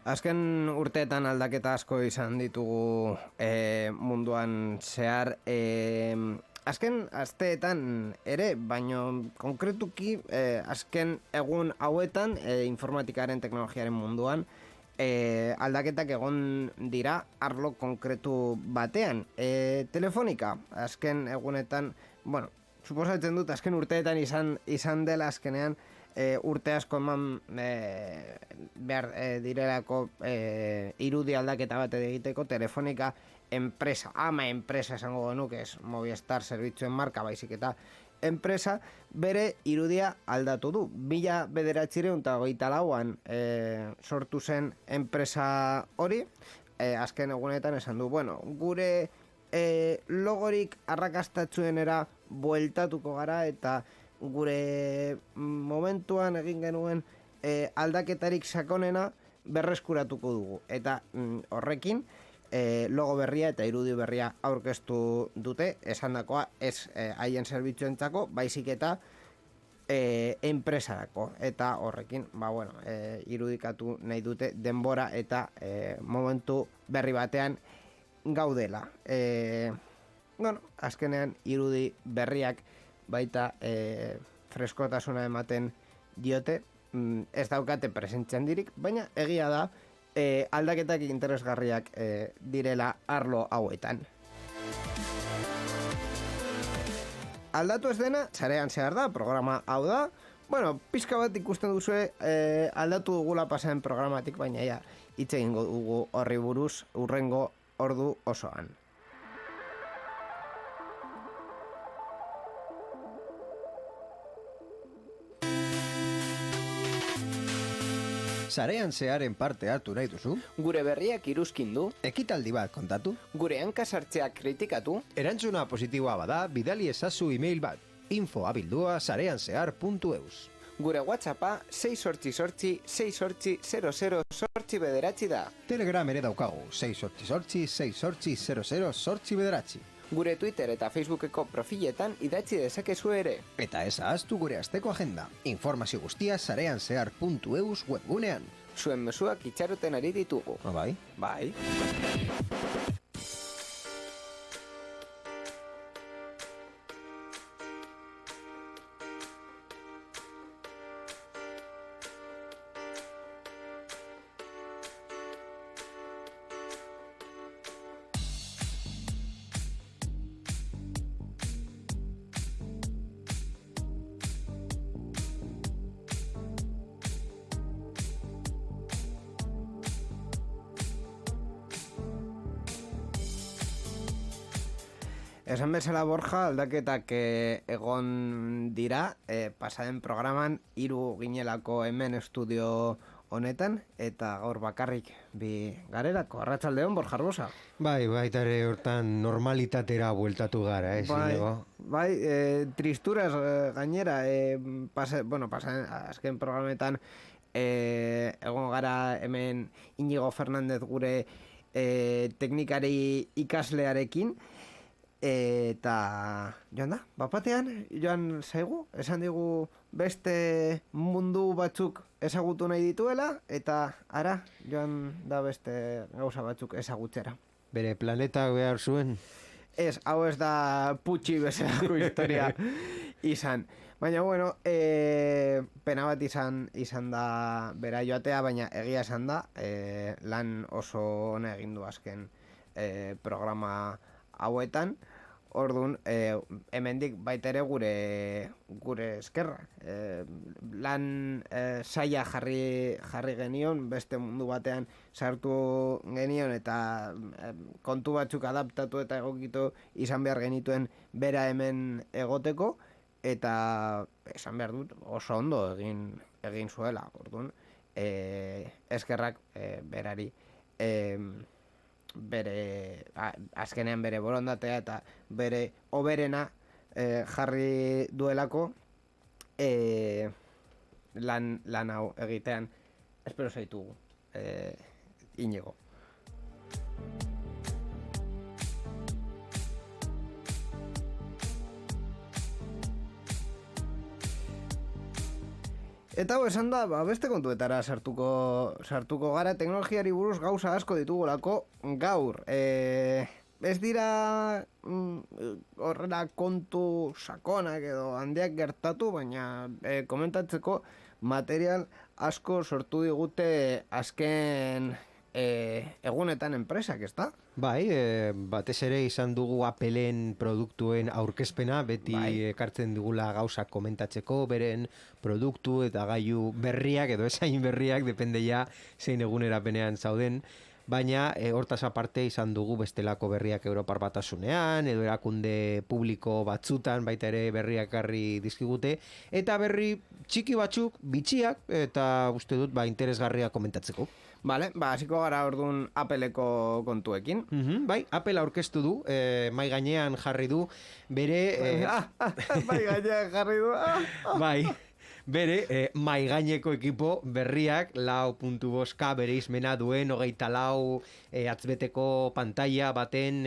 Azken urteetan aldaketa asko izan ditugu munduan zehar. Azken asteetan ere, baino konkretuki azken egun hauetan informatikaren teknologiaren munduan aldaketak egon dira arlo konkretu batean. Telefonika, azken egunetan, bueno, suposatzen dut azken urteetan izan dela azkenean urte asko eman behar direlako irudi aldaketa bat egiteko. Telefonika enpresa, ama enpresa esango genuke, ez Movistar zerbitzuen marka baizik eta enpresa, bere irudia aldatu du. 1924an sortu zen enpresa hori, azken egunetan esan du, bueno, gure logorik arrakastatzuenera bueltatuko gara eta gure momentuan egin genuen aldaketarik sakonena berreskuratuko dugu. Eta horrekin logo berria eta irudi berria aurkeztu dute, esandakoa ez haien zerbitzuentzako, baizik eta enpresarako. Eta horrekin, irudikatu nahi dute denbora eta momentu berri batean gaudela. Azkenean irudi berriak baita freskotasuna ematen diote, ez daukate presentzian dirik, baina egia da aldaketak interesgarriak direla arlo hauetan. Aldatu ez dena, sarean zehar da, programa hau da. Bueno, pizka bat ikusten duzue aldatu dugula pasaren programatik, baina ja, hitz egingo dugu horri buruz hurrengo ordu osoan. Sarean zearen parte hartu nahi duzu? Gure berriak iruzkin du? Ekitaldi bat kontatu? Gure hankasartzeak kritikatu? Erantzuna positiboa bada, bidali ezazu email bat. info@sareanzehar.eus. Gure WhatsAppa 688-688-00 da. Telegram ere daukagu, 688-688-00 Gure Twitter eta Facebookeko profiletan idatzi dezakezu ere. Eta ez ahaztu gure asteko agenda. Informazio guztia sareanzehar.eus webgunean. Zuen mezuak itxaroten ari ditugu. Bai? Bai. Esan bezala, Borja, aldaketak egon dira, pasaden programan 3 ginelako hemen estudio honetan, eta gaur bakarrik bi garelako. Arratsaldeon, Borja Arbosa. Bai, baitare hortan normalitatera bueltatu gara, Bai, tristuraz gainera, pasaden azken programetan egon gara hemen Inigo Fernandez gure teknikari ikaslearekin, eta joan da, bapatean joan zaigu, esan digu beste mundu batzuk ezagutu nahi dituela, eta ara joan da beste gauza batzuk ezagutzera. Bere planetak behar zuen? Ez, hau ez da putxi bezalako historia izan. Baina, bueno, pena bat izan da bera joatea, baina egia esan da, lan oso ona egin du azken programa hauetan. Orduan, hemendik baita ere gure eskerra. Lan saia jarri genion, beste mundu batean sartu genion, eta kontu batzuk adaptatu eta egokitu izan behar genituen bera hemen egoteko, eta esan behar dut oso ondo egin zuela. Orduan, eskerrak berari, azkenean bere borondatea eta bere oberena jarri duelako lan hau egitean. Espero zaitugu, Inigo. Eta esan da, beste kontuetara sartuko gara, teknologiari buruz gauza asko ditugulako gaur. Ez dira horrela kontu sakonak edo handiak gertatu, baina komentatzeko material asko sortu digute azken egunetan enpresak, ezta? Bai, batez ere izan dugu Appleen produktuen aurkezpena, beti ekartzen dugula gauzak komentatzeko, beren produktu eta gailu berriak edo esain berriak, depende ja zein egunerapenean zauden. Baina hortaz aparte izan dugu bestelako berriak Europar Batasunean, edo erakunde publiko batzutan baita ere berriak garri dizkigute, eta berri txiki batzuk, bitxiak, eta uste dut interesgarria komentatzeko. Vale, hasiko gara orduan Appleko kontuekin. Bai, Apple aurkeztu du, mai gainean jarri du, bere... Mai gainean jarri du, Bai, bere mai gaineko ekipo berriak 4.5K bere izmena duen 24 atzbeteko pantalla baten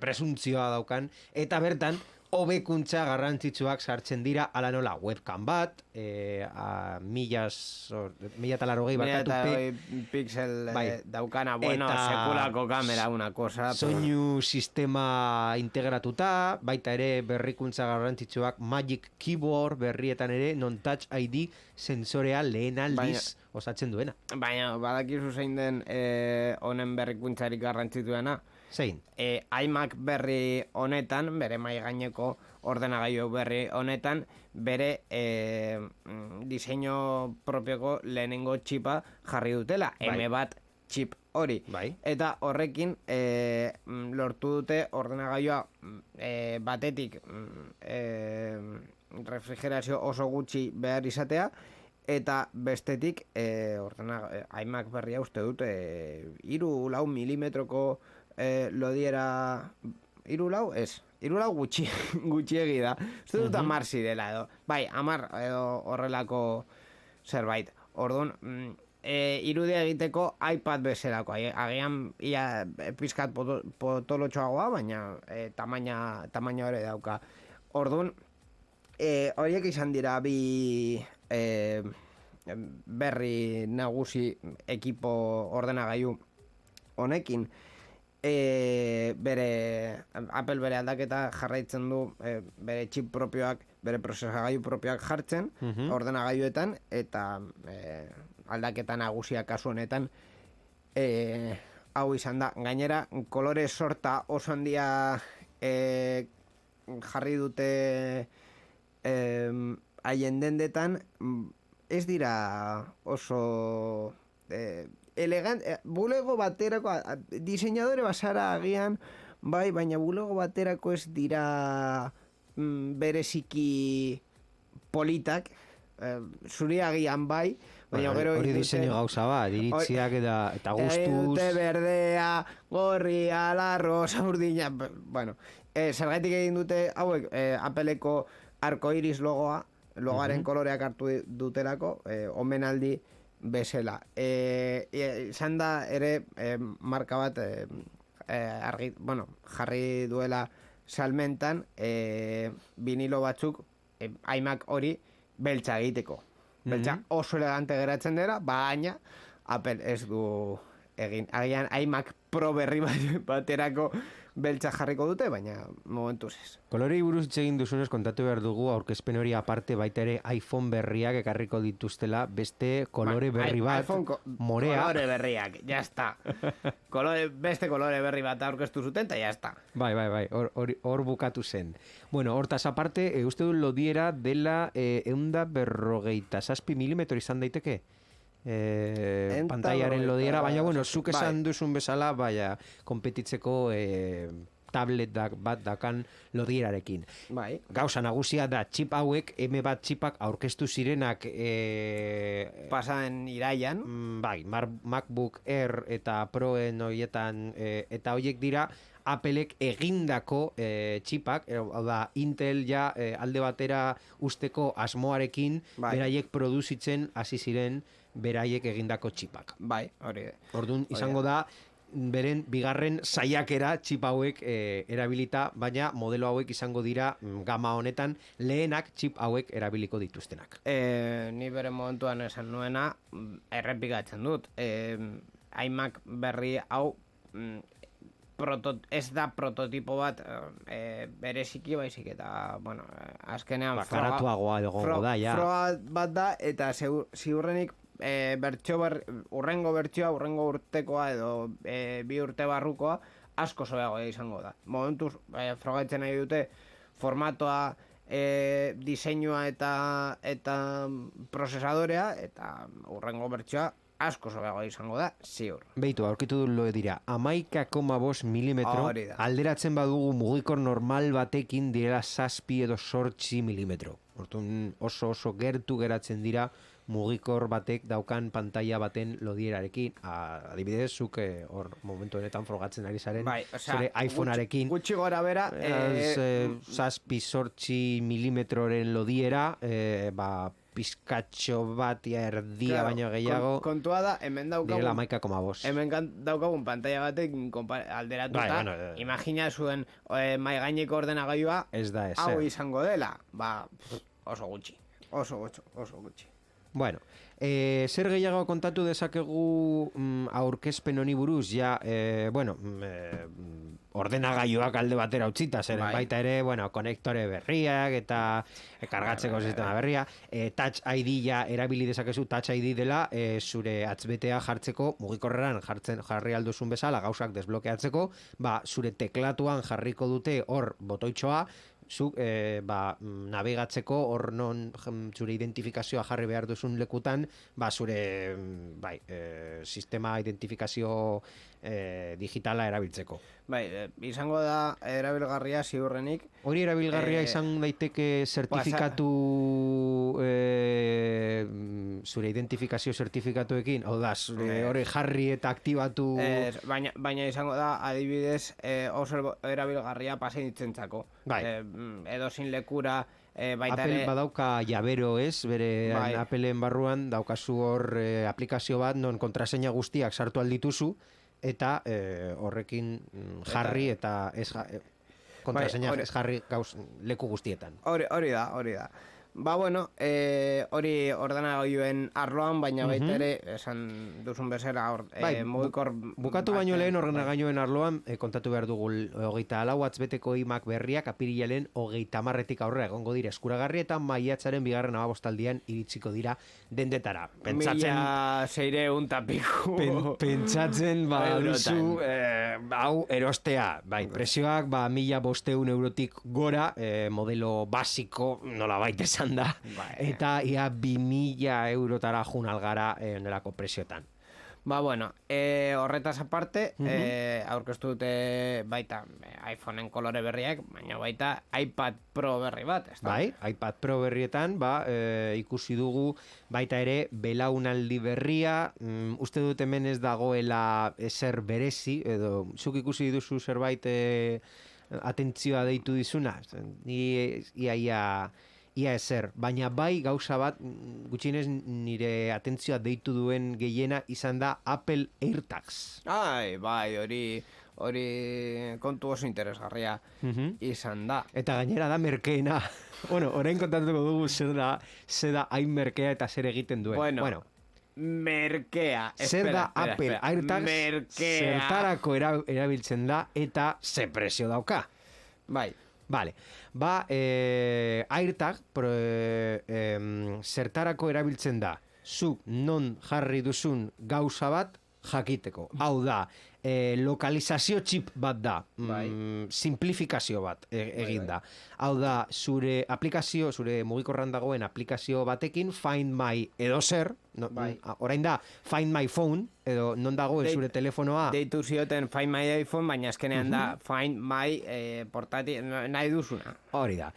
presuntzioa daukan, eta bertan hobekuntza garrantzitsuak sartzen dira, ala nola webcam bat, 1080 pixel daukana, bueno, sekulako kamera, una cosa. Soinu sistema integratuta, baita ere berrikuntza garrantzitsuak Magic Keyboard berrietan ere non-touch ID sensorea lehen aldiz osatzen duena. Baina, badakizu zein den honen berrikuntzarik garrantzituena? Zein? iMac berri honetan, bere mai gaineko ordenagailu berri honetan, bere diseinu propioko lehenengo txipa jarri dutela, M1 txip hori. Eta horrekin lortu dute ordenagailua batetik refrigerazio oso gutxi behar izatea, eta bestetik iMac berria uste dut 3-4 milimetroko lodiera 3-4 ez, 3-4 gutxiegi da. Uste dut 10 zirela edo. Bai, 10 edo horrelako zerbait. Orduan, irudia egiteko iPad bezalako. Agian ia pizkat potolotxoagoa, baina tamaina hori dauka. Orduan, horiek izan dira bi berri nagusi ekipo ordenagailu honekin. Apple bere aldaketa jarraitzen du bere chip propioak, bere prozesagailu propioak jartzen ordenagailuetan, eta aldaketa nagusia kasu honetan hau izan da. Gainera, kolore sorta oso handia jarri dute haien dendetan, ez dira oso bulego baterako diseinadore basara agian, bai, baina bulego baterako ez dira bereziki politak, zuri agian bai, baina gero hori diseinu gauza bat, iritziak eta gustuz, dute berdea, gorria, larro, urdina, bueno, zergaitik egin dute hauek Appleko arkoiris logoaren koloreak hartu dutelako, omenaldi bezala. Izan da ere marka bat jarri duela salmentan vinilo batzuk iMac hori beltza egiteko. Beltza oso elegante geratzen dira, baina Apple ez du egin. Agian iMac Pro berri baterako beltza jarriko dute, baina momentuz ez. Kolorei buruz egin duzunez kontatu behar dugu aurkezpen hori aparte baita ere iPhone berriak ekarriko dituztela, beste kolore berri bat, morea. Kolore berriak, jazta. Beste kolore berri bat aurkeztu zuten, eta jazta. Bai, hor bukatu zen. Bueno, hortaz aparte, uste du lodiera dela 157 milimetro izan daiteke? Pantaiaren lodiera, baina bueno, zuk esan duzun bezala, baina konpetitzeko tablet bat dakan lodierarekin. Gauza nagusia da txip hauek, M1 txipak aurkeztu zirenak pasaden iraian. Bai, MacBook Air eta Proen horietan, eta horiek dira Applek egindako txipak, hau da, Intel ja alde batera usteko asmoarekin, beraiek produzitzen hasi ziren beraiek egindako txipak. Bai, hori. Orduan, izango da, beren bigarren saiakera txip hauek erabilita, baina modelo hauek izango dira gama honetan lehenak txip hauek erabiliko dituztenak. Ni bere momentuan esan nuena, errepikatzen dut. iMac berri hau ez da prototipo bat bereziki baizik eta, bueno, azkenean karatuagoa egongo da, ja. Froga bat da, eta ziurrenik urrengo bertsioa, urrengo urtekoa edo 2 urte barrukoa asko zobeagoa izango da. Momentuz, frogatzen nahi dute formatoa, diseinua eta prozesadorea, eta urrengo bertsioa asko zobeagoa izango da, ziur. Beitu, aurkitu du lo dira, 11,5 milimetro, alderatzen badugu mugikor normal batekin direla 7 edo 8 milimetro. Orduan oso gertu geratzen dira mugikor batek daukan pantalla baten lodierarekin. Adibidez, zuk hor momentu honetan frogatzen ari zaren, zure iPhonearekin. Gutxi gora bera. 7-8 milimetroren lodiera, pizkatxo bat erdia baino gehiago. Kontua da, hemen daukagun... Direla 11,5. Hemen daukagun pantalla batek alderatuta. Imagina zuen mai gaineko ordenagailua hau izango dela. Oso gutxi. Oso gutxi. Bueno, zer gehiago kontatu dezakegu aurkezpen honi buruz, ja, ordenagailuak alde batera utzita, zeren baita ere, konektore berriak eta kargatzeko sistema berria, Touch ID ja erabili dezakezu, Touch ID dela zure atzbetea jartzeko, mugikorreran jarri alduzun bezala, gauzak desblokeatzeko, zure teklatuan jarriko dute hor botoitxoa, zuk nabigatzeko hor non zure identifikazioa jarri behar duzun lekutan, zure sistema identifikazio digitala erabiltzeko. Izango da erabilgarria ziurrenik. Hori erabilgarria izan daiteke zertifikatu zure identifikazio zertifikatuekin, hau da, zure hori jarri eta aktibatu... Baina izango da, adibidez, oso erabilgarria paseinitzentzako. Edozin lekura... Apple badauka jabero ez, bere Appleen barruan daukazu hor aplikazio bat non kontraseina guztiak sartu aldituzu, eta horrekin jarri eta kontraseina ez jarri leku guztietan. Hori da. Hori ordenagailuen arloan, baina baita ere, esan duzun bezala, mugikor... Bukatu baino lehen ordenagailuen arloan, kontatu behar dugu 24 watts iMac berriak apirilaren 30 aurrera egongo dira eskuragarri eta maiatzaren 2. abostaldian iritsiko dira dendetara. Pentsatzen... Pentsatzen, duzu, hau erostea. Prezioak, 1.500 eurotik gora, modelo basiko, nola baita esan da, eta ia 2.000 eurotara jun algara nelako prezioetan. Horretaz aparte, aurkeztu dute baita iPhoneen kolore berriak, baina baita iPad Pro berri bat. iPad Pro berrietan, ikusi dugu baita ere belaunaldi berria, uste dut hemen ez dagoela ezer berezi, edo zuk ikusi duzu zerbait atentzioa deitu dizuna, ia ezer, baina gauza bat gutxienez nire atentzioa deitu duen gehiena izan da Apple AirTags. Hori kontu oso interesgarria izan da. Eta gainera da merkeena. Orain kontatuko dugu zer da hain merkea eta zer egiten duen. Merkea. Zer da Apple AirTags, zertarako erabiltzen da eta ze prezio dauka. Vale, AirTag zertarako erabiltzen da, zuk non jarri duzun gauza bat jakiteko. Hau da, lokalizazio txip bat da, simplifikazio bat egin da. Hau da, zure aplikazio, zure mugikorran dagoen aplikazio batekin, Find My edo zer, orain da, Find My Phone, edo non dagoen zure telefonoa. Deitu zioten Find My iPhone, baina azkenean da Find My portátil, nahi duzuna. Hori da.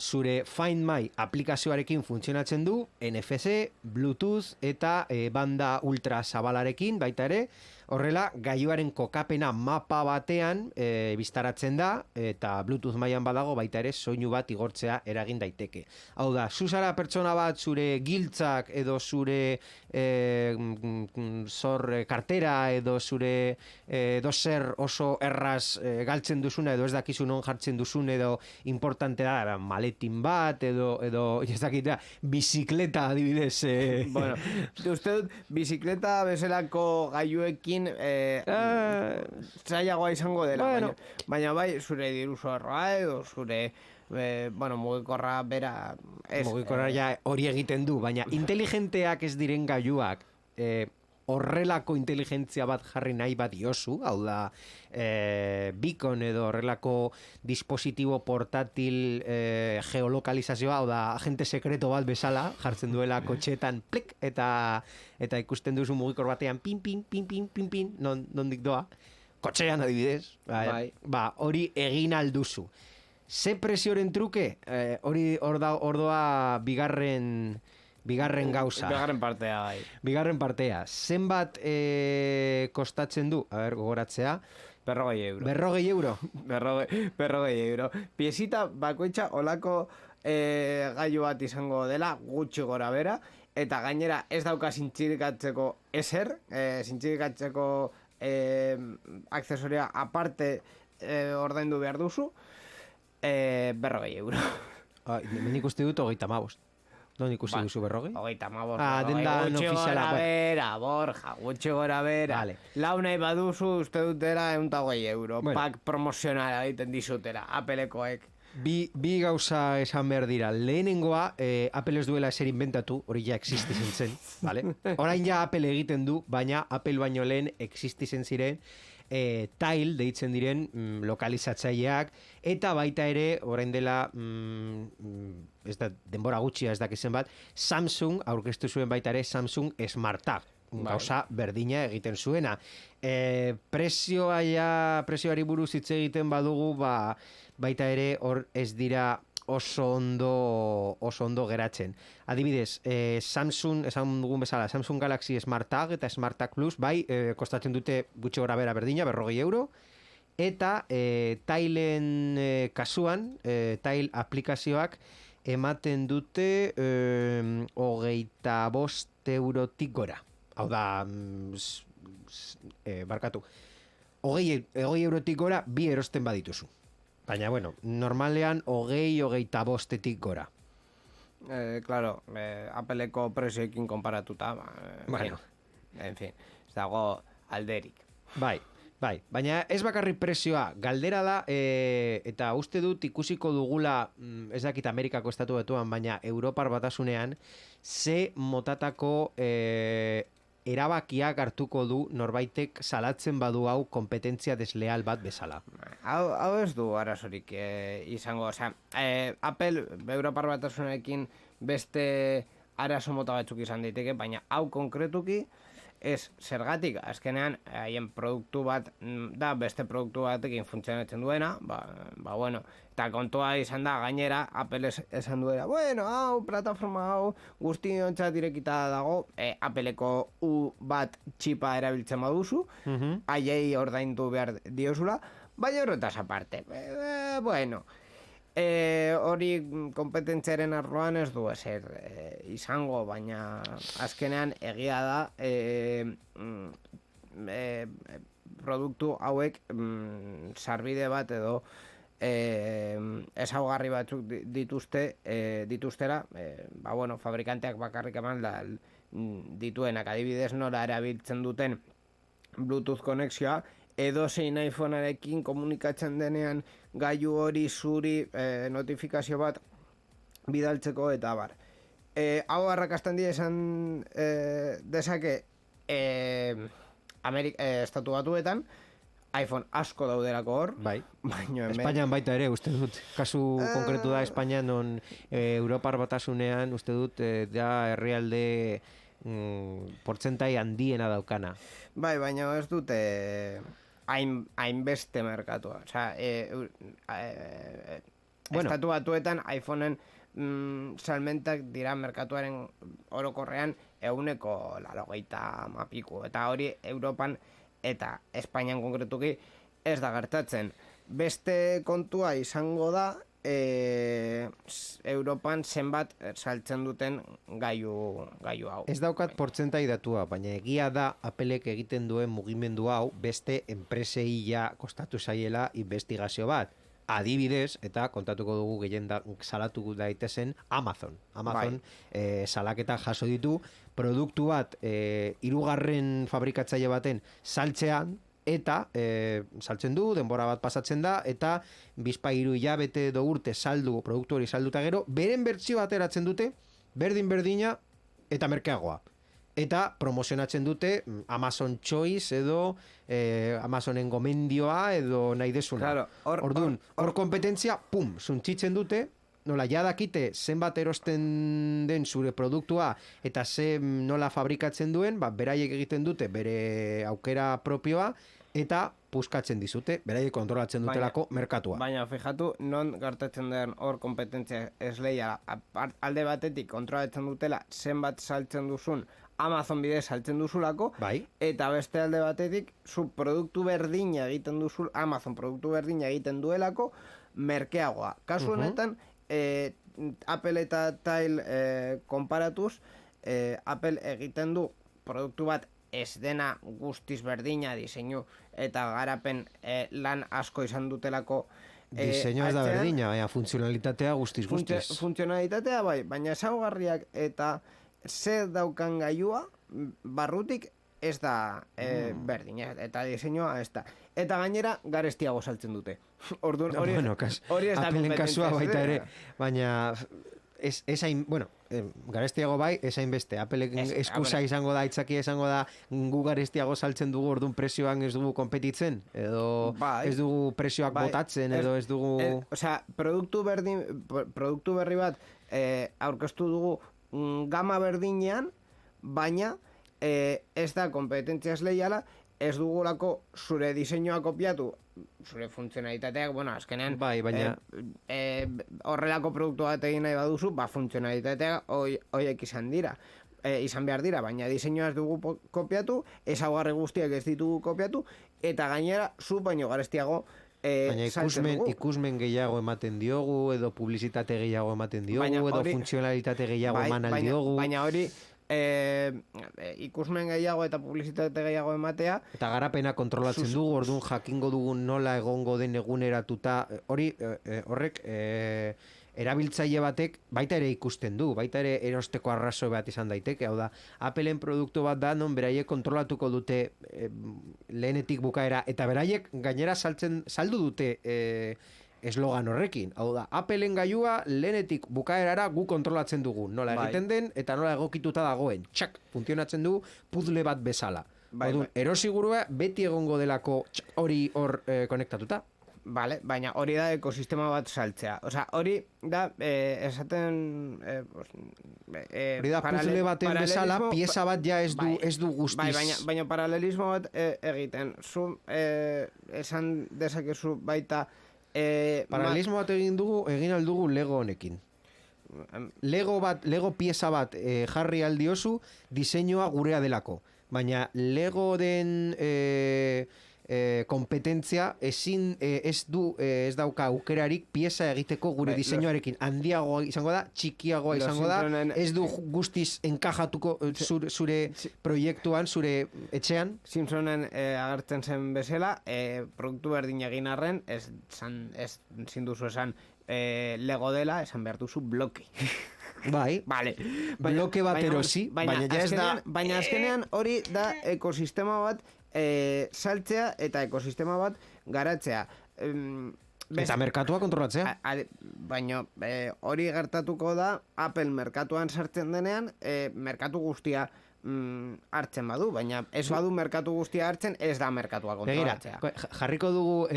Zure Find My aplikazioarekin funtzionatzen du, NFC, Bluetooth eta banda ultra zabalarekin, baita ere, Horrela, gailuaren kokapena mapa batean biztaratzen da, eta Bluetooth mailan badago baita ere soinu bat igortzea eragin daiteke. Hau da, zuzara pertsona bat zure giltzak edo zure kartera edo zure dozer oso erraz galtzen duzuna edo ez dakizu non jartzen duzun edo importante da maletin bat edo ez dakit da, bizikleta adibidez. Bueno, uste dut, bizikleta bezalako gailuekin zailagoa izango dela, Bueno. baina bai, zure diru zorroa edo zure mugikorra bera ez. Mugikorra ja hori egiten du, baina inteligenteak ez diren gailuak horrelako inteligentzia bat jarri nahi bat diozu, hau da beacon edo horrelako dispositibo portatil geolokalizazioa, hau da agente sekreto bat bezala jartzen duela kotxetan plik, eta ikusten duzu mugikor batean pin, nondik doa, kotxean adibidez, ba, hori egin alduzu. Ze presioren truke? Hor doa bigarren gauza. Bigarren partea, bai. Bigarren partea. Zenbat kostatzen du? A ber, gogoratzea. 40 euro. 40 euro. Piezita bakoitza olako gailu bat izango dela, gutxi gora bera, eta gainera ez dauka zintxirikatzeko ezer, zintxirikatzeko aksesoria aparte ordaindu behar duzu, 40 euro. Nik uste dut 35. Non ikusi duzu 40? 35. Denda ofiziala. Borja, gutxi gora bera. Vale. Lau nahi baduzu uste dutera 120 euro. Bueno. Pak promozionala egiten dizutera, Applekoek. Bi gauza esan behar dira. Lehenengoa, Apple ez duela eser inventatu, hori ja existizen zen, vale? Orain ja Apple egiten du, baina Apple baino lehen existizen ziren Tile deitzen diren lokalizatzaileak, eta baita ere, orain dela ez da, denbora gutxia ez dakizen bat, Samsung aurkeztu zuen baita ere Samsung Smart Tag, gauza berdina egiten zuena. Prezioari buruz hitz egiten badugu, baita ere hor ez dira oso ondo geratzen. Adibidez, Samsung, esan dugun bezala, Samsung Galaxy Smart Tag eta Smart Tag Plus, bai, kostatzen dute gutxi gora bera berdina, 40 euro, eta Tilen kasuan, Tile aplikazioak ematen dute 25 eurotik gora. Hau da, barkatu, 20 eurotik gora bi erosten badituzu. Baina, bueno, normalean 25 gora. Claro, Appleko prezioekin konparatuta, Bueno. en fin, ez dago alderik. Bai. Baina ez bakarrik prezioa, galdera da, eta uste dut ikusiko dugula, ez dakit Amerikako estatu batuan, baina Europar batasunean, ze motatako erabakiak hartuko du norbaitek salatzen badu hau kompetentzia desleal bat bezala. Hau ez du arazorik izango, Apple Europar batasunekin beste arazo mota batzuk izan daiteke, baina hau konkretuki ez zergatik, azkenean haien produktu bat da beste produktu batekin funtzionatzen duena, bueno, eta kontua izan da gainera Apple esan duela, bueno, hau plataforma hau guztiontzat irekita dago, Appleko U bat txipa erabiltzen baduzu, haiei ordaindu behar diozula, baina horretaz aparte, bueno, hori kompetentziaren arloan ez du ezer izango, baina azkenean egia da produktu hauek sarbide bat edo ezaugarri batzuk dituztera, bueno, fabrikanteak bakarrik eman dituenak, adibidez nola erabiltzen duten Bluetooth konexioa, edo zein iPhonearekin komunikatzen denean gailu hori zuri notifikazio bat bidaltzeko eta bar. Hau arrakastan dira esan dezake estatu batuetan iPhone asko daudelako hor. Bai. Baina Espainian baita ere, uste dut. Kasu konkretu da Espainian, non Europar batasunean, uste dut, da herrialde portzentai handiena daukana. Bai, baina ez dute hainbeste merkatua. Estatu batuetan iPhoneen salmentak dira merkatuaren orokorrean 180 mapiku. Eta hori Europan eta Espainian konkretuki ez da gertatzen. Beste kontua izango da, Europan zenbat saltzen duten gailu hau. Ez daukat portzentai datua, baina egia da Applek egiten duen mugimendu hau beste enpresei ja kostatu zaiela investigazio bat. Adibidez, eta kontatuko dugu gehien salatu daitezen Amazon. Amazon salaketa jaso ditu, produktu bat hirugarren fabrikatzaile baten saltzean, eta saltzen du, denbora bat pasatzen da, eta bizpa 3 hilabete edo urte produktu hori salduta gero, beren bertsio ateratzen dute, berdina eta merkeagoa. Eta promozionatzen dute Amazon Choice edo Amazonen gomendioa edo nahi desuna. Claro, Orduan, hor kompetentzia, pum, zuntzitzen dute, nola, ja dakite zenbat erosten den zure produktua eta nola fabrikatzen duen, beraiek egiten dute bere aukera propioa eta puskatzen dizute, beraiek kontrolatzen dutelako merkatua. Baina, fijatu, non gertatzen den hor kompetentzia esleia, alde batetik kontrolatzen dutela zenbat saltzen duzun Amazon bidez saltzen duzulako, eta beste alde batetik zu produktu berdina egiten duzul, Amazon produktu berdina egiten duelako merkeagoa. Kasu honetan, Apple eta Tile konparatuz, Apple egiten du produktu bat ez dena guztiz berdina, diseinu eta garapen lan asko izan dutelako. Diseinu ez da berdina, baina funtzionalitatea guztiz. Funtzionalitatea bai, baina ezaugarriak eta zer daukan gailua barrutik ez da berdina, eta diseinua ez da. Eta gainera garestiago saltzen dute. Orduan hori ez da Appleen kasua baita ere, baina garestiago bai, esain beste. Applek eskusa izango da, aitzakia izango da, gu garestiago saltzen dugu, orduan presioan ez dugu konpetitzen, edo ez dugu presioak botatzen, edo ez dugu... Osea, produktu berri bat aurkeztu dugu gama berdinean, baina ez da kompetentzia esleiala, ez dugulako zure diseinua kopiatu, zure funtzionalitateak, azkenean horrelako produktu bat egin nahi baduzu, funtzionalitateak horiek izan behar dira, baina diseinua ez dugu kopiatu, ezaugarri guztiak ez ditugu kopiatu, eta gainera zu baino garestiago baina ikusmen gehiago ematen diogu, edo publizitate gehiago ematen diogu, edo funtzionalitate gehiago eman aldiogu. Baina hori ikusmen gehiago eta publizitate gehiago ematea. Eta garapena kontrolatzen dugu, orduan jakingo dugu nola egongo den eguneratuta. Horrek erabiltzaile batek baita ere ikusten du, baita ere erosteko arrazoi bat izan daiteke. Hau da, Appleen produktu bat da, non beraiek kontrolatuko dute lehenetik bukaera, eta beraiek gainera saldu dute eslogan horrekin. Hau da, Appleen gailua lehenetik bukaerara gu kontrolatzen dugu. Nola egiten den eta nola egokituta dagoen. Txak, funtzionatzen du puzzle bat bezala. Erosigurua beti egongo delako hori hor konektatuta. Vale, baina hori da ekosistema bat saltzea. Osea, hori da esaten hori da puzzle baten bezala, pieza bat ja ez du guztiz. Baina paralelismo bat egiten. Zu esan dezakezu baita paralelismo bat egin aldugu Lego honekin. Lego pieza bat jarri aldiozu diseinua gurea delako. Baina Lego den kompetentzia ez dauka aukerarik pieza egiteko gure diseinuarekin. Handiagoa izango da, txikiagoa izango da, ez du guztiz enkajatuko zure proiektuan, zure etxean. Simpsonen agertzen zen bezala, produktu berdin egin arren, ez zinduzu esan Lego dela, esan behar duzu bloke. Bai, bloke bat erosi, baina ja ez da... Baina azkenean hori da ekosistema bat saltzea eta ekosistema bat garatzea. Eta merkatua kontrolatzea. Baina hori gertatuko da Apple merkatuan sartzen denean, merkatu guztia hartzen badu, baina ez badu merkatu guztia hartzen, ez da merkatua kontrolatzea. Jarriko dugu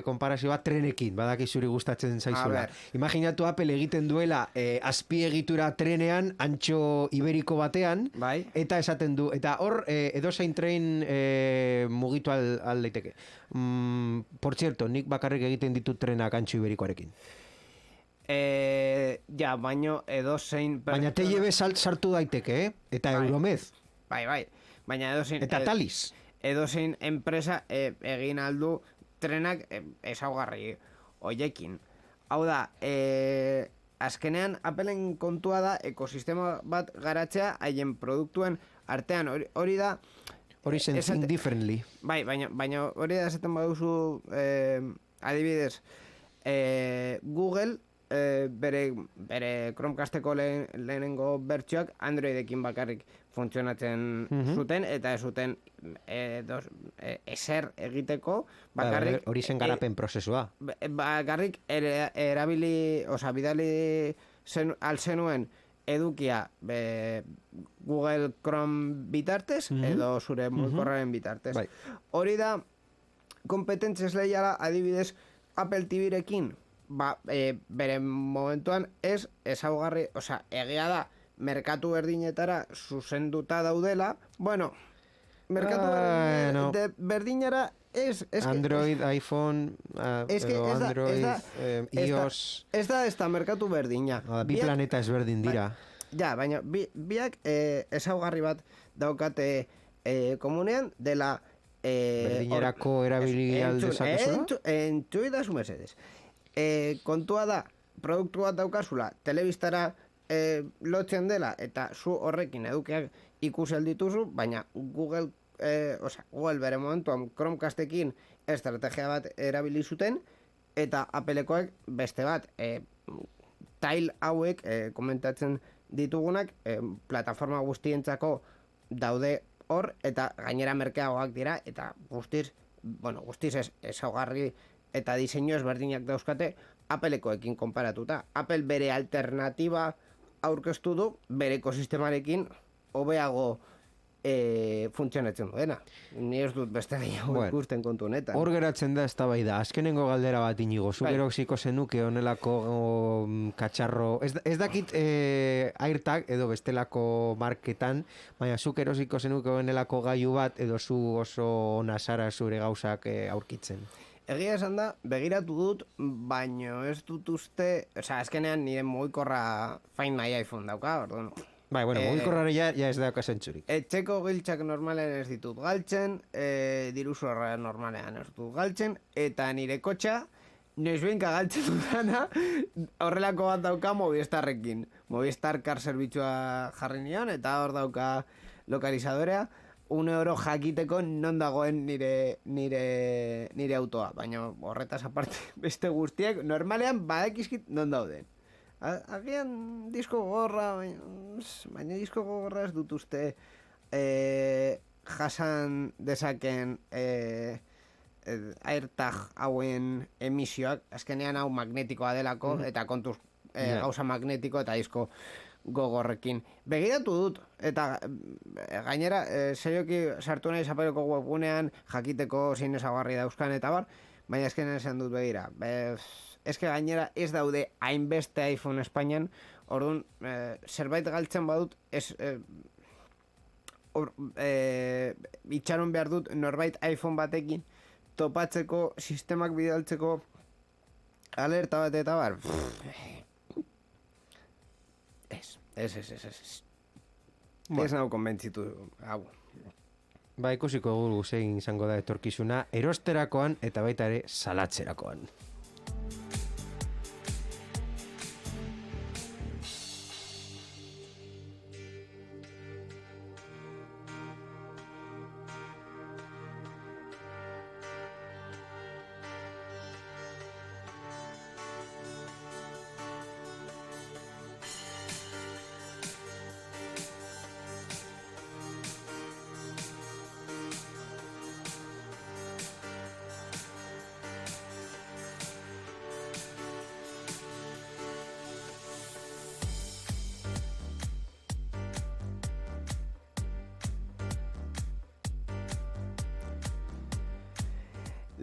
konparazioa trenekin, badaki zuri gustatzen zaizula. Imaginatu Apple egiten duela azpiegitura trenean, antxo iberiko batean, eta esaten du, eta hor edozein tren mugitu aldaiteke. Por cierto, nik bakarrik egiten ditut trenak antxo iberikoarekin. Baino edozein... Baina TGV sartu daiteke, eta Euromez. Bai, baina edozein... Eta Talis. edozein enpresa egin aldu trenak ezaugarri hoiekin. Hau da, azkenean Appleen kontua da ekosistema bat garatzea haien produktuen artean. Hori da... Hori think differently. Bai, baina hori da esaten baduzu, adibidez, Google bere Chromecasteko lehenengo bertsioak Androidekin bakarrik funtzionatzen zuten, eta ez zuten ezer egiteko bakarrik... Hori zen garapen prozesua. Bakarrik bidali alzenuen edukia Google Chrome bitartez edo zure mugikorraren bitartez. Bai. Hori da kompetentzia esleiala adibidez Apple TV-rekin bere momentuan ezaugarri, egia da merkatu berdinetara zuzenduta daudela, merkatu berdinera Android, iPhone, Android, iOS... Ez da merkatu berdina. Bi planeta ezberdin dira. Ja, baina biak ezaugarri bat daukate komunean dela... Berdinerako erabili aldezakezula? Entxui da zu mesedez. Kontua da, produktu bat daukazula, telebistara lotzen dela, eta zu horrekin edukiak ikusi dituzu, baina Google bere momentuan Chromecastekin estrategia bat erabili zuten, eta Applekoek beste bat, tile hauek komentatzen ditugunak, plataforma guztientzako daude hor, eta gainera merkeagoak dira, eta guztiz ezaugarri eta diseinu ezberdinak dauzkate Applekoekin konparatuta. Apple bere alternatiba aurkeztu du bere ekosistemarekin hobeago funtzionatzen duena. Ni ez dut beste gehiago ikusten kontu honetan. Hor geratzen da eztabaida. Azkenengo galdera bat inigo. Zuk erosiko zenuke honelako katxarro... Ez dakit AirTag edo bestelako marketan, baina zuk erosiko zenuke honelako gailu bat edo zu oso ona zara zure gauzak aurkitzen. Egia esan da, begiratu dut, baino ez dut uste... azkenean nire mugikorra Find My iPhone dauka, orduan... Bai, mugikorrara ja ez dauka zentzurik. Etxeko giltzak normalean ez ditut galtzen, diruzorra normalean ez ditut galtzen, eta nire kotxa, noizbenka galtzen dutana, horrelako bat dauka Movistarrekin. Movistar Car zerbitzua jarri nion, eta hor dauka lokalizadorea, €1 jakiteko non dagoen nire autoa. Baina horretaz aparte beste guztiak, normalean badakizkit non dauden. Agian disko gogorra, baina disko gogorra ez dut uste jasan dezaken AirTag hauen emisioak, azkenean hau magnetikoa delako, eta kontuz gauza magnetiko eta disko gogorrekin. Begiratu dut, eta gainera, serioki sartu nahi Appeleko webgunean jakiteko zein ezaugarri dauzkan eta bar, baina azkenean esan dut begira. Eske gainera ez daude hainbeste iPhone Espainian, orduan zerbait galtzen badut, itxaron behar dut norbait iPhone batekin topatzeko, sistemak bidaltzeko alerta bat eta bar. Ez nahu konbentzitu hau. Ba, ikusiko dugu zein izango da etorkizuna, erosterakoan eta baita ere salatzerakoan.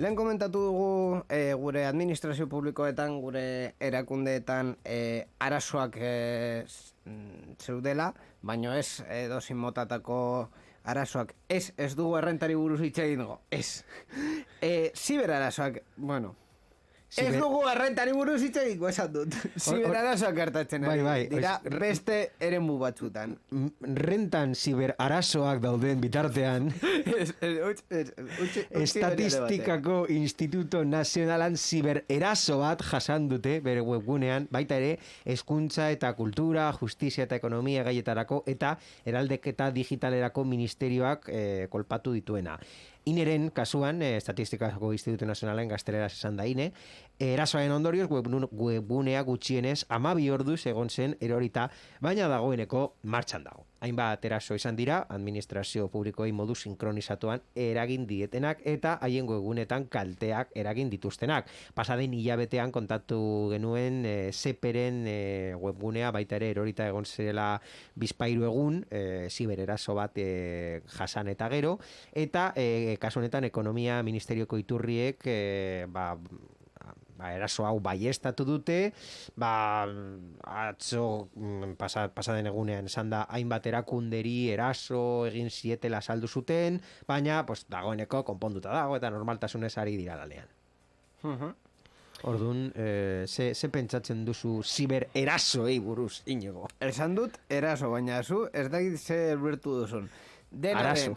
Lehen komentatu dugu gure administrazio publikoetan, gure erakundeetan arazoak zeudela, baino ez edozein motatako arazoak. Ez dugu errentari buruz hitz egingo, ez. Ziberarazoak, Ez dugu errentari buruz hitz egingo esan dut. Ziberarazoak gertatzen ari Bai, dira beste eremu batzutan. Rentan ziberarazoak dauden bitartean, Estatistikako Instituto Nazionalan zibererazo bat jasan dute bere webgunean, baita ere hezkuntza eta kultura, justizia eta ekonomia gaietarako eta eraldeketa digitalerako ministerioak kolpatu dituena. Ineren kasuan, Estatistikako Instituto Nazionalen gazteleraz esan da ine, erasoaren ondorioz webgunea gutxienez 12 orduz egon zen erorita, baina dagoeneko martxan dago. Hainbat eraso izan dira, administrazio publikoei modu sinkronizatuan eragin dietenak eta haien webgunetan kalteak eragin dituztenak. Pasaden hilabetean kontatu genuen Seperen webgunea baita ere erorita egon zirela bizpairu egun, zibereraso bat jasan eta gero, eta kasu honetan ekonomia ministerioko iturriek eraso hau baiestatu dute, atzo pasaden egunean esan da hainbat erakunderi eraso egin zietela saldu zuten, baina dagoeneko konponduta dago eta normaltasunez ari dira lanean. Orduan, ze pentsatzen duzu zibererasoei buruz, Iñigo? Esan dut eraso, baina zu ez dakit ze ulertu duzun. Arazo.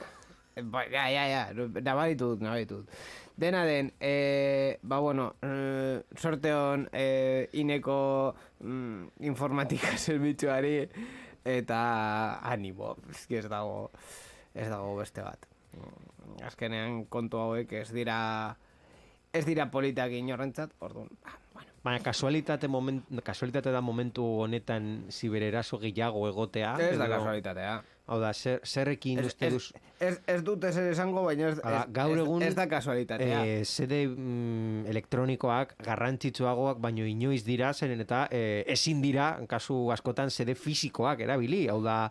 Ja, nabaritu dut. Dena den, sorte hon ineko informatika zerbitzuari eta animo, ez dago beste bat. Azkenean kontu hauek ez dira politak inorrentzat, orduan, Baina kasualitate da momentu honetan zibereraso gehiago egotea. Ez da kasualitatea. Hau da, zerrekin uste duz... Ez dut ezer esango, baina ez da kasualitatea. Zede elektronikoak garrantzitsuagoak baino inoiz dira, zeren eta ezin dira, kasu askotan, zede fisikoak erabili. Hau da,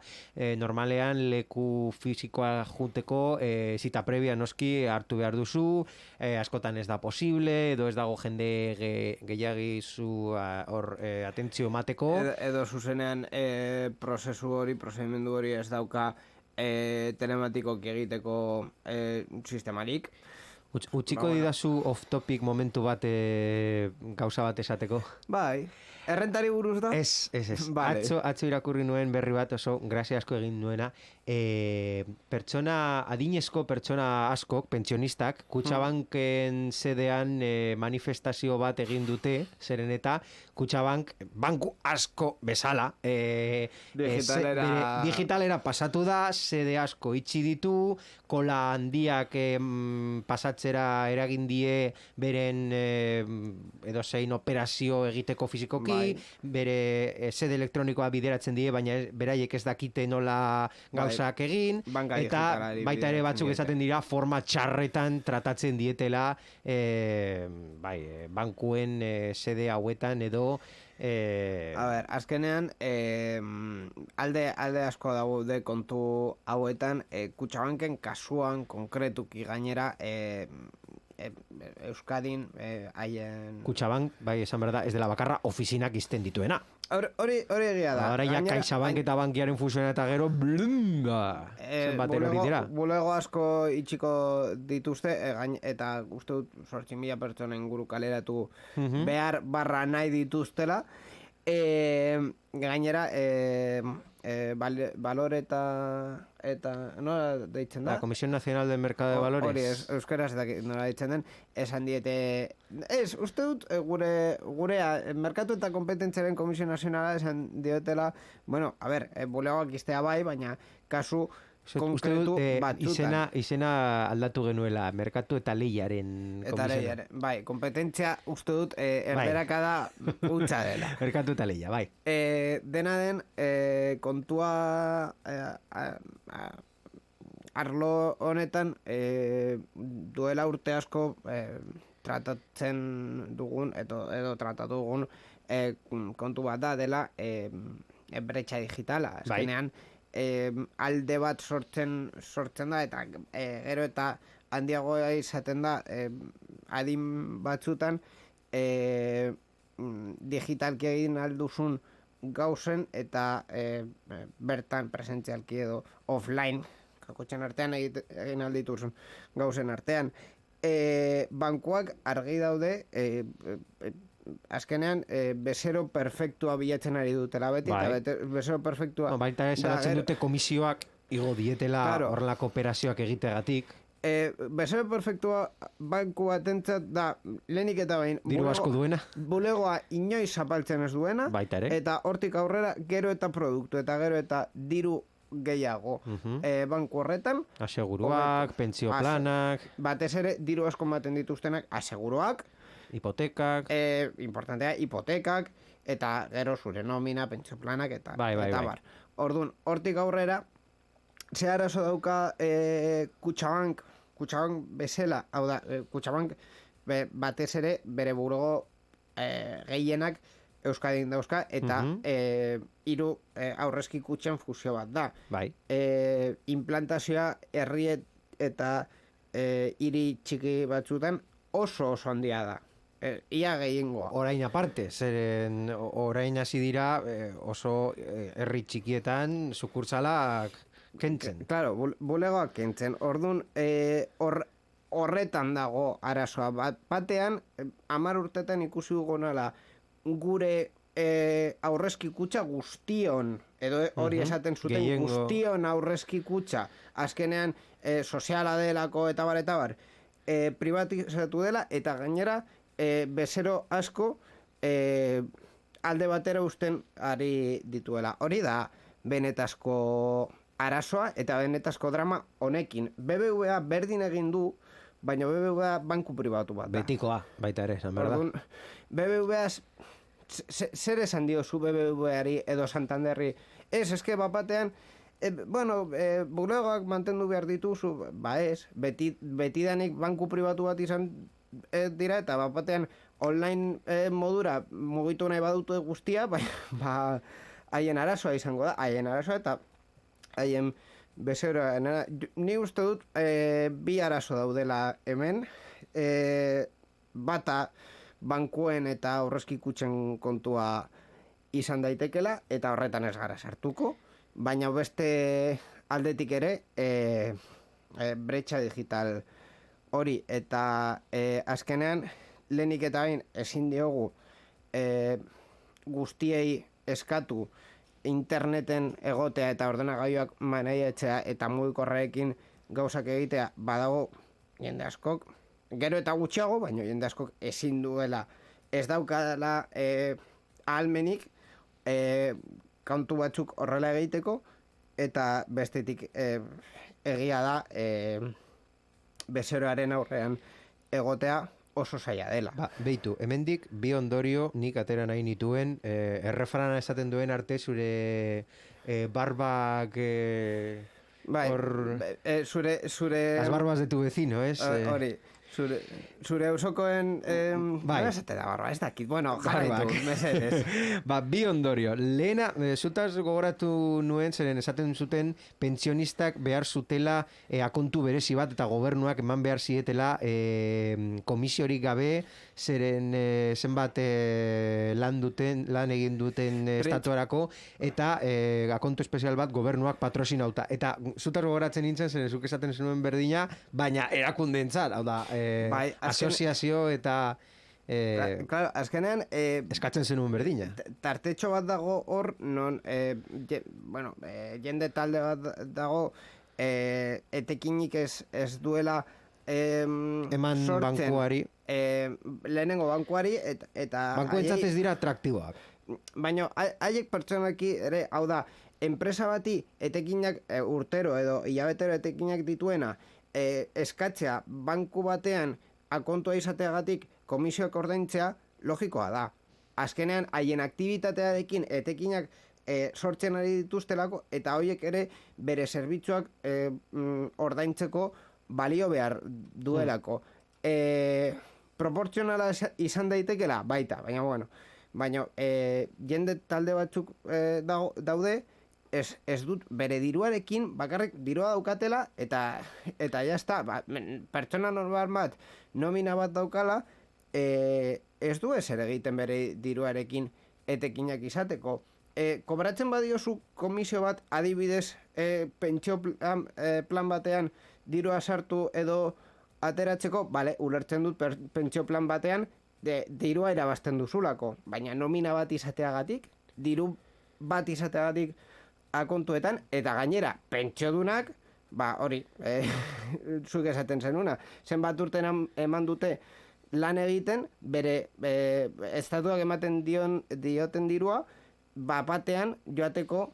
normalean leku fisikoa juteko zita previa noski hartu behar duzu, askotan ez da posible, edo ez dago jende gehiagizu atentzio emateko. Edo zuzenean prozedimendu hori ez dauka telematikoki egiteko sistemarik. Utziko didazu off-topic momentu bat gauza bat esateko? Bai. Errentari buruz da? Ez. Vale. Atzo irakurri nuen berri bat oso grazia asko egin nuena. Adinezko pertsona askok, pentsionistak, Kutxabanken sedean manifestazio bat egin dute, zeren eta Kutxabank banku asko bezala digitalera pasatu da, sede asko itxi ditu, kola handiak pasatzera eragin die beren edozein operazio egiteko fizikoki, bere sede elektronikoa bideratzen die, baina beraiek ez dakite nola gauzak egin, eta baita ere batzuk esaten dira forma txarretan tratatzen dietela bankuen sede hauetan edo azkenean alde asko daude kontu hauetan, Kutxabanken kasuan konkretuki gainera Euskadin haien... Kutxabank, bai, esan berda, ez dela bakarra ofizinak izten dituena. Hori egia da. Ahora ja CaixaBank eta bankiaren fusiona eta gero blunga. Zenbat erori dira. Bulego asko itxiko dituzte, eta uste dut 8.000 pertsonen inguru kaleratu behar barra nahi dituztela. Gainera, Valor eta nola deitzen da? La Comisión Nacional del Mercado de Valores. Hori, euskeraz nola deitzen den, esan diete... uste dut, gurea, Merkatu eta Kompetentziaren Komisio Nazionala esan diotela, bulegoak iztea bai, baina kasu konkretu batzutan. Izena aldatu genuela, Merkatu eta Lehiaren Komisioa. Bai, kompetentzia uste dut erberakada utza dela. Merkatu eta Lehia, bai. Dena den, kontua arlo honetan duela urte asko tratatzen dugun edo tratatu dugun kontu bat da dela bretxa digitala. Azkenean, alde bat sortzen da eta gero eta handiagoa izaten da adin batzutan digitalki egin alduzun gauzen eta bertan presentzialki edo offline kakotxen artean egin aldituzun gauzen artean bankuak argi daude azkenean bezero perfektua bilatzen ari dutela beti, eta bezero perfektua... Baita esalatzen dute komisioak igo dietela horrelako operazioak egiteagatik. Bezero perfektua banku batentzat da lehenik eta behin diru asko duena, bulegoa inoiz zapaltzen ez duena, baita ere, eta hortik aurrera gero eta produktu eta gero eta diru gehiago banku horretan, aseguruak, pentsio planak, batez ere diru asko ematen dituztenak aseguruak, hipotekak, importantea, hipotekak, eta gero zure nomina, pentsio planak eta bar. Orduan, hortik aurrera ze arazo dauka Kutxabank bezala, hau da, Kutxabank batez ere bere burgo gehienak Euskadin dauzka, eta hiru aurrezki kutxen fusio bat da. Implantazioa herri eta hiri txiki batzutan oso handia da. Ia gehiengoa. Orain aparte, zeren orain hasi dira oso herri txikietan sukurtsalak kentzen. Claro, bulegoak kentzen. Orduan, horretan dago arazoa. Batean, 10 urtetan ikusi dugu nola gure aurrezki kutxa guztion, edo hori esaten zuten guztion aurrezki kutxa, azkenean soziala delako eta bar, privatizatu dela, eta gainera bezero asko alde batera usten ari dituela. Hori da benetazko arazoa eta benetazko drama honekin. BBVA berdin egin du, baina BBVA banku pribatu bat da. Betikoa, baita ere, esan behar da. BBVA, zer esan diozu BBVA-ari edo Santanderri? Eske bapatean, bulegoak mantendu behar dituzu, ez, betidanik banku pribatu bat izan dira, eta bapatean online modura mugitu nahi badutu guztia, haien arazoa izango da, haien arazoa eta haien bezeroa. Ni uste dut bi arazo daudela hemen, bata bankuen eta aurrezki kutxen kontua izan daitekela, eta horretan ez gara sartuko, baina beste aldetik ere bretxa digital hori, eta azkenean lehenik eta bain ezin diogu guztiei eskatu interneten egotea eta ordenagailuak maneiatzea eta mugikorrekin gauzak egitea, badago jende askok, gero eta gutxiago, baina jende askok ezin duela, ez daukadala ahalmenik kontu batzuk horrela egiteko, eta bestetik egia da bezeroaren aurrean egotea oso zaila dela. Beitu, hemendik bi ondorio nik atera nahi nituen, errefrana esaten duen arte zure barbak zure las barbas de tu vecino, es? Hori, zure eusokoen esate da barba, ez dakit, bueno, jarraitu, mesedez. Bi ondorio, lehena, zutaz gogoratu nuen, zeren esaten zuten pentsionistak behar zutela akontu berezi bat, eta gobernuak eman behar zietela komisiorik gabe, zeren zenbat lan egin duten estatuarako, eta akontu espezial bat gobernuak patrozinauta. Eta zutaz gogoratzen nintzen, zeren zuk esaten zenuen berdina, baina erakundentzat, hau da, asoziazio eta claro, azkenean eskatzen zenuen berdina. Tartetxo bat dago hor, non jende talde bat dago etekinik ez duela eman sortzen, bankuari lehenengo bankuari eta bankuentzat ez dira atraktiboak. Baina haiek pertsonaki ere, hau da, enpresa bati etekinak urtero edo hilabetero etekinak dituena eskatzea banku batean akontua izateagatik komisioak ordaintzea logikoa da. Azkenean haien aktibitatearekin etekinak sortzen ari dituztelako, eta horiek ere bere zerbitzuak ordaintzeko balio behar duelako. Proportzionala izan daitekela, baita, baina jende talde batzuk daude, ez dut bere diruarekin bakarrik dirua daukatela eta jazta, pertsona normal bat nomina bat daukala, ez du ezer egiten bere diruarekin etekinak izateko. Kobratzen badiozu komisio bat, adibidez pentsio plan batean dirua sartu edo ateratzeko, bale, ulertzen dut pentsio plan batean, dirua irabazten duzulako, baina nomina bat izateagatik, diru bat izateagatik akontuetan, eta gainera, pentsiodunak, hori, zuik esaten zenuna, zenbat urten eman dute lan egiten, bere estatuak ematen dioten dirua, batean joateko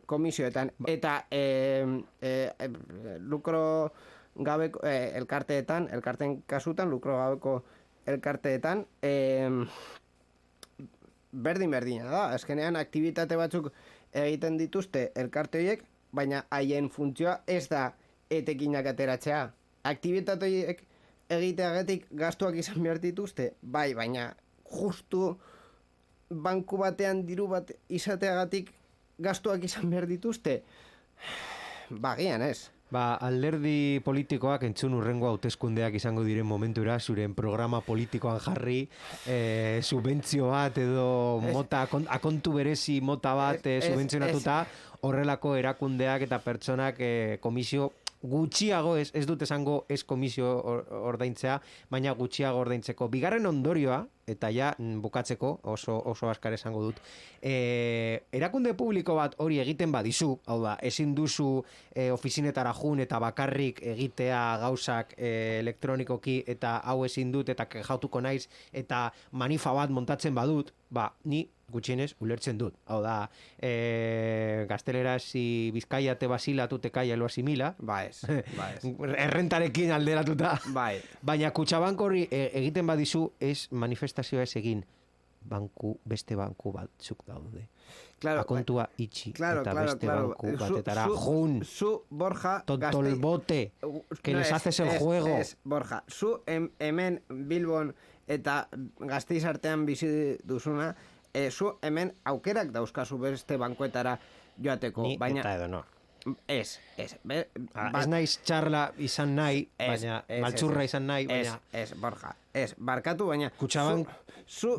komisioetan. Eta lukro gabeko elkarteen kasutan, lukro gabeko elkarteetan, berdina da. Azkenean, aktibitate batzuk egiten dituzte elkarte horiek, baina haien funtzioa ez da etekinak ateratzea. Aktibitate horiek egiteagatik gastuak izan behar dituzte, bai, baina justu banku batean diru bat izateagatik gastuak izan behar dituzte, bagian ez. Alderdi politikoak entzun urrengo hauteskundeak izango diren momentura, zuren programa politikoan jarri, subentzio bat edo akontu berezi mota bat subentzionatuta, horrelako erakundeak eta pertsonak komisio gutxiago, ez dut esango ez komisio ordaintzea, baina gutxiago ordaintzeko. Bigarren ondorioa, eta ja bukatzeko, oso askar esango dut, erakunde publiko bat hori egiten badizu, hau da, ezin duzu ofizinetara jun eta bakarrik egitea gauzak elektronikoki eta hau ezin dut eta kexautuko naiz eta manifa bat montatzen badut, ni gutxienez ulertzen dut. Hau da, gazteleraz si Bizkaia te basila tu te calla lo asimila. Ez. Errentarekin alderatuta. Baina Kutxabank hori egiten badizu ez manifestazioa ez egin. Beste banku batzuk daude. Akontua itxi eta beste banku batetara jun. Zu, Borja, tontolbote, que les haces el juego. Borja, zu hemen Bilbon eta Gasteiz artean bizi duzuna, zu hemen aukerak dauzkazu beste bankuetara joateko. Ni eta edo no. Ez. Ez naiz txarla izan nahi, baina maltsurra izan nahi, baina... Ez, Borja, ez, barkatu, baina... Kutxabank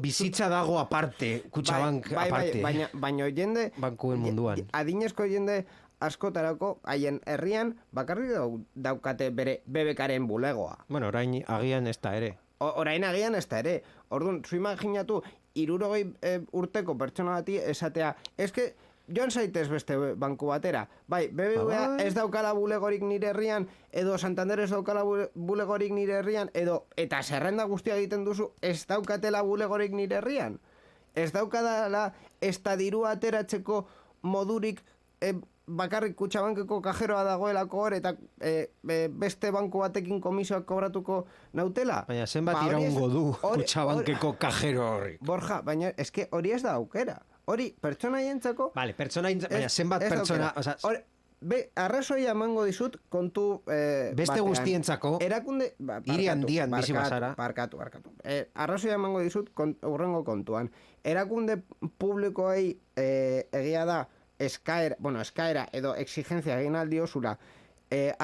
bizitza dago aparte, Kutxabank aparte. Baina jende... Bankuen munduan. Adinezko jende askotarako, haien herrian, bakarrik daukate bere bebekaren bulegoa. Bueno, orain agian ez da ere. Orduan, zu imaginatu, 60 urteko pertsona bati esatea, eske... Joan zaitez beste banku batera. Bai, BBVA ez daukala bulegorik nire herrian, edo Santander ez daukala bulegorik nire herrian, eta zerrenda guztia egiten duzu, ez daukatela bulegorik nire herrian. Ez daukadala ez da diru ateratzeko modurik bakarrik Kutxabankeko kajeroa dagoelako hor, eta beste banku batekin komisioak kobratuko nautela. Baina zenbat iraungo du Kutxabankeko kajero horrik. Borja, baina eske hori ez da aukera. Hori, pertsona jentzako... Vale, baina zenbat pertsona... Arrazoia emango dizut kontu... Beste guztientzako... Erakunde... Hiri handian bizi bazara. Barkatu. Arrazoia emango dizut urrengo kontuan. Erakunde publikoei egia da eskaera edo exigentzia egin aldiozula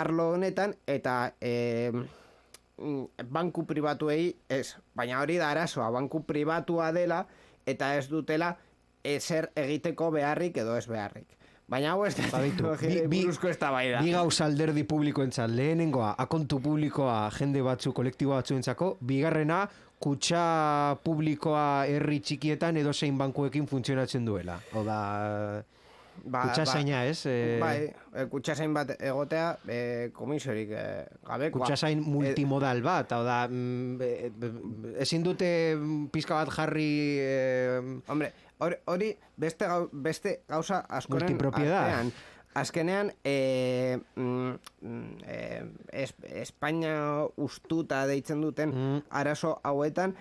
arlo honetan eta banku pribatuei ez. Baina hori da arazoa, banku pribatua dela eta ez dutela ezer egiteko beharrik edo ez beharrik. Baina hau ez da buruzko ez da bai da. Bi gauza alderdi publikoentzat, lehenengoa, akontu publikoa jende batzu, kolektibo batzuentzako, bigarrena, kutxa publikoa herri txikietan edo zein bankuekin funtzionatzen duela. Hau da... Kutxasaina ez? Kutxasain bat egotea komisiorik gabekoa. Kutxasain multimodal bat, hau da, ezin dute pizka bat jarri... Hombre, hori beste gauza askoren artean. Azkenean, Espainia ustuta deitzen duten arazo hauetan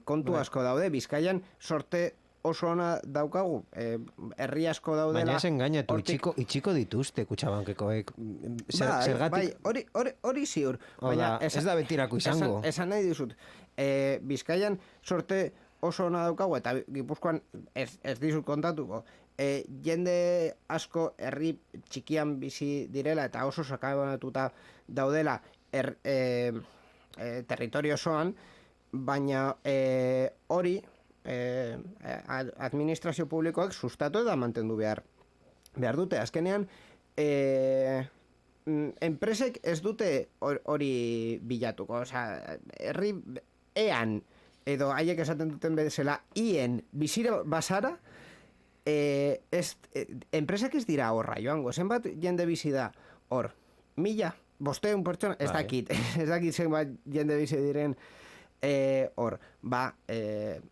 kontu asko daude. Bizkaian sorte oso ona daukagu, herri asko daudela. Baina ez engainatu, itxiko dituzte Kutxabankekoek. Zergatik... Hori ziur. Ez da betirako izango. Esan nahi dizut, Bizkaian sorte oso ona daukagu, eta Gipuzkoan ez dizut kontatuko. Jende asko herri txikian bizi direla, eta oso sakabanatuta daudela territorio osoan, baina hori administrazio publikoak sustatu eta mantendu behar dute. Azkenean, enpresek ez dute hori bilatuko, osea, herri ean, edo haiek esaten duten bezala, ien bizira bazara, enpresak ez dira horra, joango, zenbat jende bizi da hor, 1000, 500 pertsona, ez dakit zenbat jende bizi diren hor,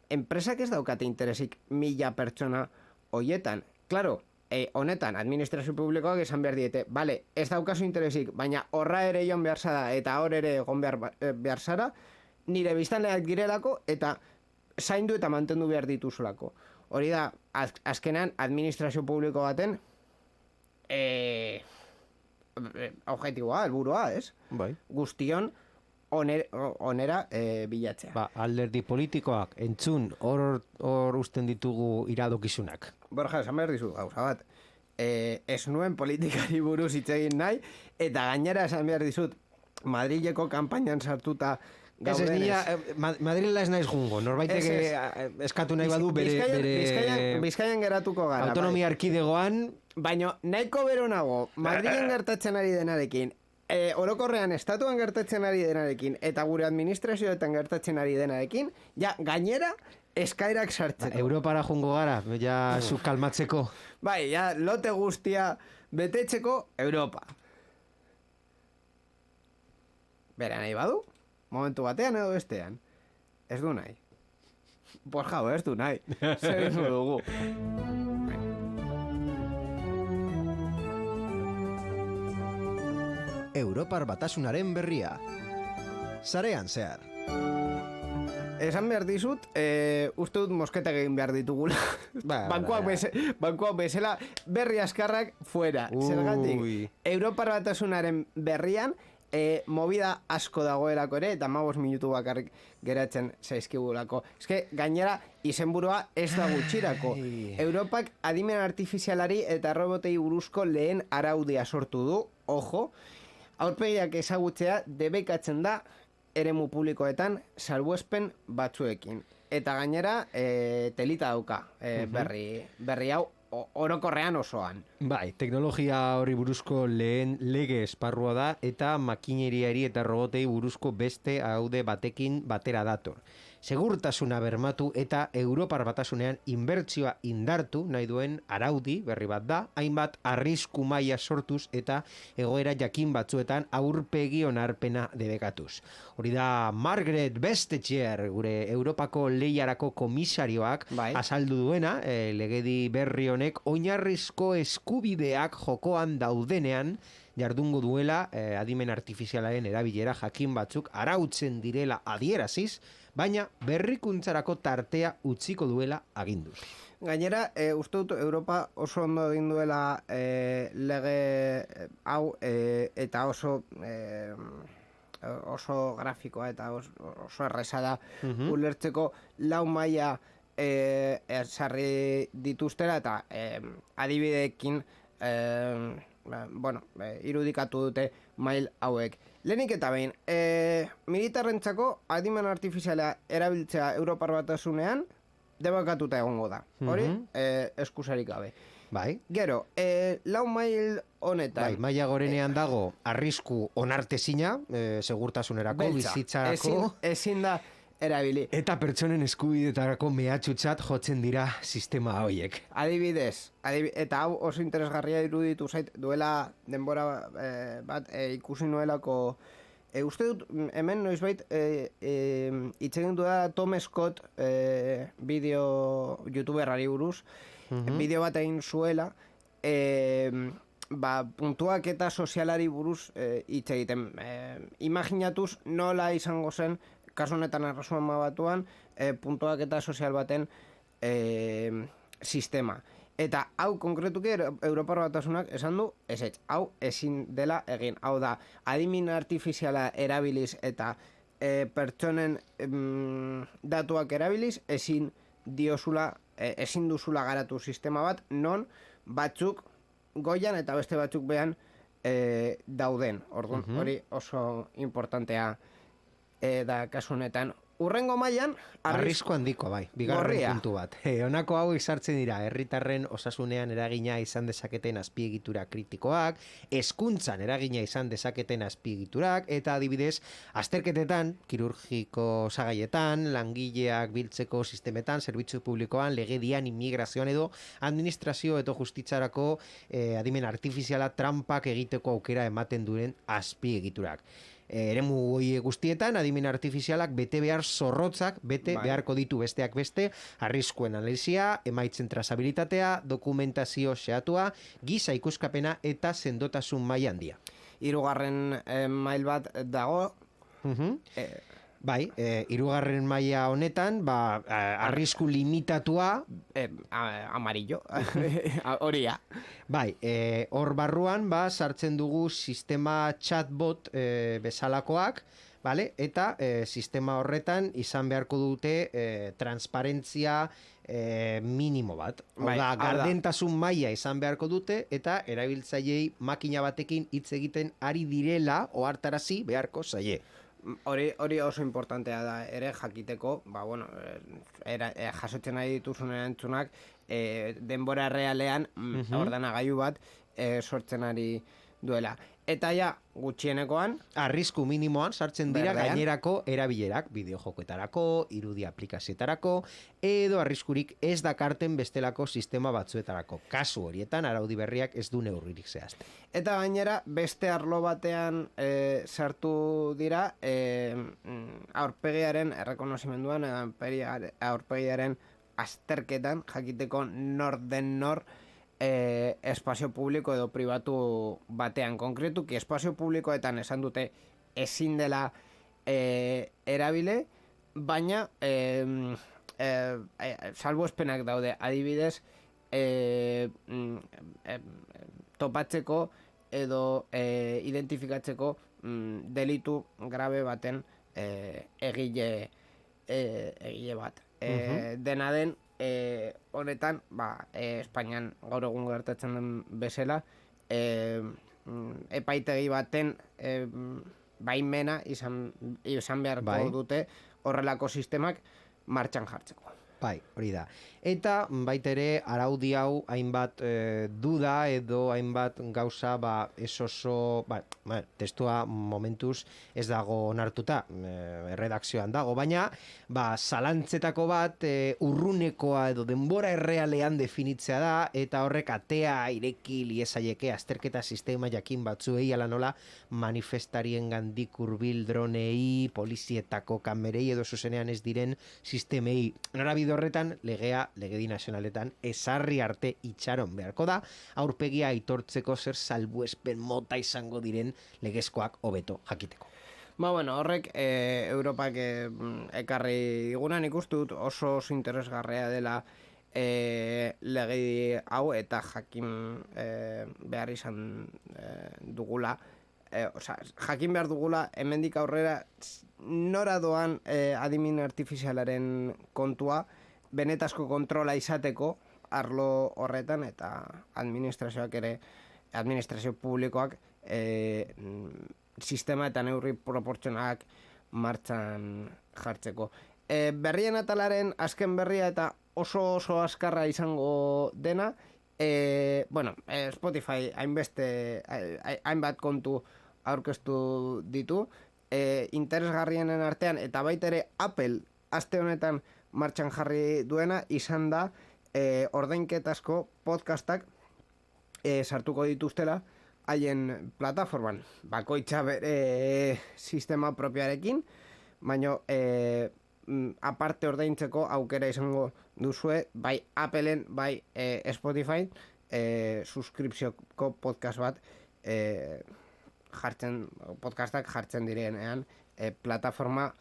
enpresak ez daukate interesik 1000 pertsona hoietan, claro, honetan, administrazio publikoak esan behar diete, bale, ez daukazu interesik, baina horra ere joan behar zara, eta hor ere egon behar zara, nire biztanleak girelako, eta zaindu eta mantendu behar dituzulako. Hori da, azkenean, administrazio publiko baten, objetiboa, helburua, ez? Bai. Guztion onera bilatzea. Alderdi politikoak entzun hor usten ditugu iradokizunak. Borja, esan behar dizu, gauza bat. Ez nuen politikari buruz hitz egin nahi, eta gainera esan behar dizut, Madrileko kanpainan sartuta gaudenez. Madrila ez naiz jungo, norbaitek eskatu nahi badu bere Bizkaian geratuko gara. autonomia erkidegoan. Baina nahiko bero nago, Madrilen gertatzen ari denarekin, orokorrean estatuan gertatzen ari denarekin, eta gure administrazioetan gertatzen ari denarekin, ja, gainera, eskaerak sartzeko. Europara jungo gara, ja zu kalmatzeko. Bai, ja, lote guztia betetzeko Europa. Bera nahi badu? Momentu batean edo bestean? Ez du nahi. Borja, ez du nahi. Zer egingo dugu. Europar Batasunaren berria. Sarean zehar. Esan behar dizut, uste dut mosketak egin behar ditugula. Bankuak bezala berri askarrak fuera. Zergatik, Europar Batasunaren berrian, movida asko dagoelako ere, eta 15 minutu bakarrik geratzen zaizkigulako. Eske, gainera, izenburua ez da gutxirako. Europak adimen artifizialari eta robotei buruzko lehen araudia sortu du, ojo, aurpegiak ezagutzea debekatzen da eremu publikoetan salbuespen batzuekin. Eta gainera, telita dauka berri hau orokorrean osoan. Bai, teknologia hori buruzko lehen lege esparrua da eta makineriari eta robotei buruzko beste araude batekin batera dator. Segurtasuna bermatu eta Europar Batasunean inbertsioa indartu nahi duen araudi berri bat da, hainbat arrisku maila sortuz eta egoera jakin batzuetan aurpegi onarpena debekatuz. Hori da Margaret Vestager, gure Europako lehiarako komisarioak azaldu duena, legedi berri honek oinarrizko eskubideak jokoan daudenean jardungo duela adimen artifizialaren erabilera jakin batzuk arautzen direla adieraziz, baina berrikuntzarako tartea utziko duela aginduz. Gainera, uste dut Europa oso ondo egin duela lege hau eta oso grafikoa eta oso erresa da ulertzeko lau maila sarri dituztera eta adibideekin irudikatu dute mail hauek. Lehenik eta behin, militarrentzako adimen artifiziala erabiltzea Europar Batasunean debakatuta egongo da. Hori, eskusarik gabe. Bai. Gero, lau mail honetan... Bai, maila gorenean dago arrisku onartezina, segurtasunerako, bizitzarako... Ezin da erabili. Eta pertsonen eskubidetarako mehatxutzat jotzen dira sistema horiek. Adibidez, eta hau oso interesgarria iruditu zait, duela denbora bat ikusi nuelako, uste dut hemen noizbait hitz egin du da Tom Scott youtuberrari buruz, bideo bat egin zuela, puntuak eta sozialari buruz hitz egiten. Imaginatuz nola izango zen kasu honetan Erresuma Batuan, puntuak eta sozial baten sistema. Eta hau konkretuki Europar Batasunak esan du, hau ezin dela egin. Hau da, adimen artifiziala erabiliz eta pertsonen datuak erabiliz, ezin duzula garatu sistema bat, non batzuk goian eta beste batzuk behan dauden. Orduan, hori oso importantea da kasu honetan Urrengo mailan Arrisku handiko, bai, bigarren Gorria. puntu bat. Honako hau izartzen dira, herritarren osasunean eragina izan dezaketen azpiegitura kritikoak, hezkuntzan eragina izan dezaketen azpiegiturak, eta adibidez, azterketetan, kirurgiko osagaietan, langileak biltzeko sistemetan, zerbitzu publikoan, legedian, immigrazioan edo, administrazio edo justitzarako adimen artifiziala trampak egiteko aukera ematen duen azpiegiturak. Eremu hoi guztietan, adimen artifizialak bete behar zorrotzak, bete beharko ditu besteak beste, arriskuen analizia, emaitzen trazabilitatea, dokumentazio xeatua, giza ikuskapena eta sendotasun maila handia. Hirugarren mail bat dago, Bai, hirugarren maila honetan, arrisku limitatua, amarillo, horia. bai, hor barruan, sartzen dugu sistema chatbot bezalakoak, vale? Eta sistema horretan izan beharko dute transparentzia minimo bat. Bai, Oda, hau da. gardentasun maila izan beharko dute eta erabiltzaileei makina batekin hitz egiten ari direla ohartarazi beharko zaie. Hori oso importantea da ere jakiteko, jasotzen nahi dituzun erantzunak denbora realean ordenagailu bat sortzen ari duela. Eta ja, gutxienekoan, Arrisku minimoan sartzen dira Berdean. gainerako erabilerak, bideojokoetarako, irudi aplikazioetarako, edo arriskurik ez dakarten bestelako sistema batzuetarako. Kasu horietan araudi berriak ez du neurririk zehazten. eta gainera beste arlo batean sartu dira aurpegiaren errekonozimenduan, aurpegiaren azterketan jakiteko nor den nor espazio publiko edo pribatu batean. Konkretuki espazio publikoetan esan dute ezin dela erabile, baina salbuespenak daude, adibidez topatzeko edo identifikatzeko delitu grabe baten egile bat. Dena den, honetan, Espainian gaur egun gertatzen den bezala, epaitegi baten baimena izan beharko Bai. dute horrelako sistemak martxan jartzeko. Bai, hori da. Eta baita ere araudi hau hainbat duda edo hainbat gauza ez oso, testua momentuz ez dago onartuta, erredakzioan dago, baina zalantzetako bat urrunekoa edo denbora errealean definitzea da, eta horrek atea ireki liezaieke azterketa sistema jakin batzuei ala nola manifestarien gandik hurbil dronei, polizietako kamerei edo zuzenean ez diren sistemei. Norabide horretan legedi nazionaletan ezarri arte itxaron beharko da, aurpegia aitortzeko zer salbuespen mota izango diren legezkoak hobeto jakiteko. Horrek Europak ekarri igunan ikustu dut oso interesgarria dela legedi hau, eta jakin behar izan dugula, jakin behar dugula hemendik aurrera nora doan adimen artifizialaren kontua, benetazko kontrola izateko arlo horretan, eta administrazio publikoak sistema eta neurri proportzionalak martxan jartzeko. Berrien atalaren azken berria eta oso azkarra izango dena, Spotify hainbat kontu aurkeztu ditu, interesgarrienen artean, eta baita ere Apple aste honetan martxan jarri duena izan da ordainketazko podcastak sartuko dituztela haien plataforman, bakoitza bere sistema propioarekin, baina aparte ordaintzeko aukera izango duzue, bai Appleen, bai Spotify, suskripzioko podcast bat podcastak jartzen direnean plataforma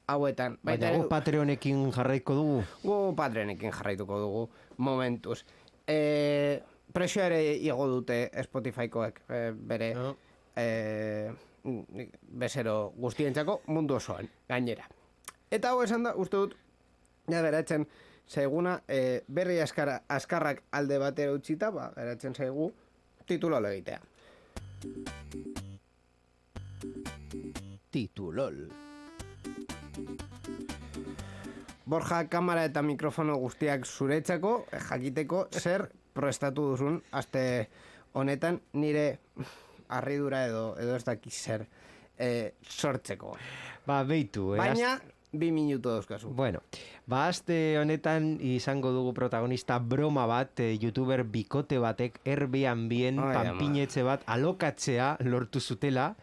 hauetan. Baina gu Patreonekin jarraiko dugu? Gu Patreonekin jarraituko dugu momentuz. Presioa ere igo dute Spotifykoek bere bezero guztientzako mundu osoan, gainera. Eta hau esan da, uste dut, ja geratzen zaiguna, berri askarrak alde batera utzita, geratzen zaigu titulol egitea. Titulol. Borja, kamera eta mikrofono guztiak zuretzako, jakiteko zer prestatu duzun aste honetan nire harridura edo ez dakit zer sortzeko. Ba, beitu, Baina, 2 minutu dauzkazu. Bueno, ba, aste honetan izango dugu protagonista broma bat, youtuber bikote batek Airbnbien panpinetxe bat alokatzea lortu zutela,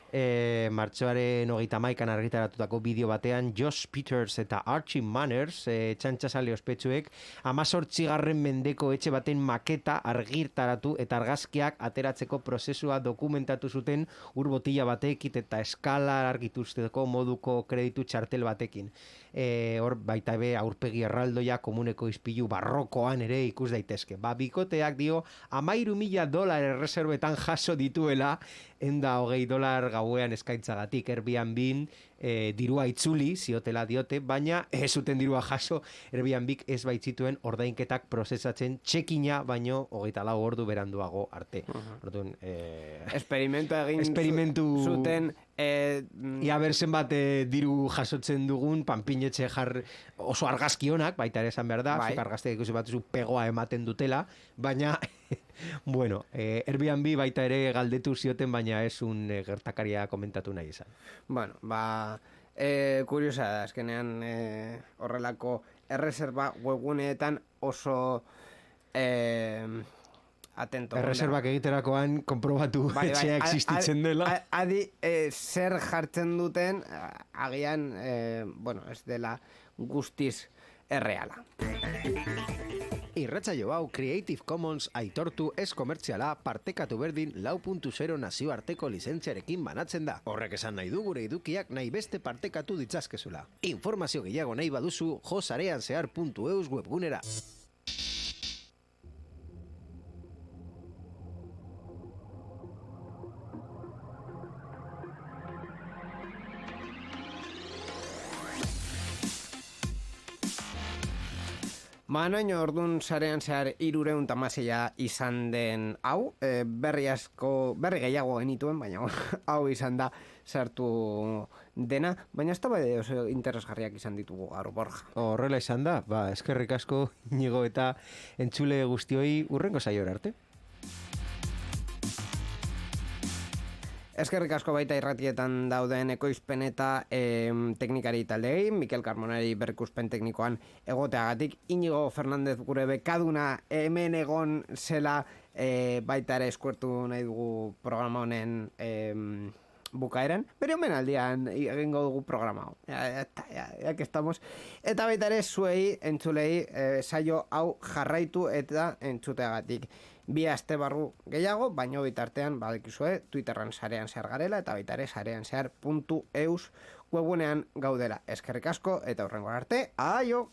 martxoaren 31an argitaratutako bideo batean Josh Peters eta Archie Manners txantxasale ospetsuek 18. mendeko etxe baten maketa argitaratu eta argazkiak ateratzeko prozesua dokumentatu zuten ur botila batekin eta eskala argituzteko moduko kreditu txartel batekin. Hor baita be aurpegi erraldoia komuneko ispilu barrokoan ere ikus daitezke. Ba, bikoteak dio $13,000 erreserbetan jaso dituela, $120 gauean eskaintzagatik Airbnbin dirua itzuli ziotela diote, baina ez zuten dirua jaso, Airbnbik ez baitzituen ordainketak prozesatzen txekina baino 24 ordu beranduago arte. Orduan, Esperimentu zuten ia berzen bat diru jasotzen dugun panpinetxe oso argazkionak, baita ere esan behar da, zuk argazteak ikusi batuzu pegoa ematen dutela, baina bueno, Airbnb baita ere galdetu zioten, baina ez un gertakaria komentatu nahi izan. Bueno, ba, kuriosa da, azkenean horrelako erreserba webguneetan oso atento. Erreserbak egiterakoan konprobatu etxea existitzen dela. Adi, zer jartzen duten, agian, bueno, ez dela guztiz erreala. Irratsaio hau Creative Commons aitortu ez komertziala partekatu berdin 4.0 nazioarteko lizentziarekin banatzen da. Horrek esan nahi du gure edukiak nahi beste partekatu ditzazkezula. Informazio gehiago nahi baduzu josareanzehar.eus webgunera. Noin ordun sarean zehar 316 izan den hau, berri gehiago genituen, baina hau izan da sartu dena, baina ez da bai oso interesgarriak izan ditugu gaur, Borja. Horrela izan da, ba, eskerrik asko Inigo eta entzule guztioi urrengo saiora arte. Eskerrik asko baita irratietan dauden ekoizpen eta teknikari taldei, Mikel Carmonari berrikuspen teknikoan egoteagatik, Inigo Fernandez gure bekaduna hemen egon zela baita ere eskuertu nahi dugu programa honen bukaeran, bere omenaldian egingo dugu programa hau. Ya que estamos. Eta baita ere zuei, entzulei, saio hau jarraitu eta entzuteagatik. 2 aste barru gehiago, baino bitartean badekizue Twitterran sarean zehar garela eta baita ere sareanzehar.eus webunean gaudela. Eskerrik asko eta hurrengo arte, aio!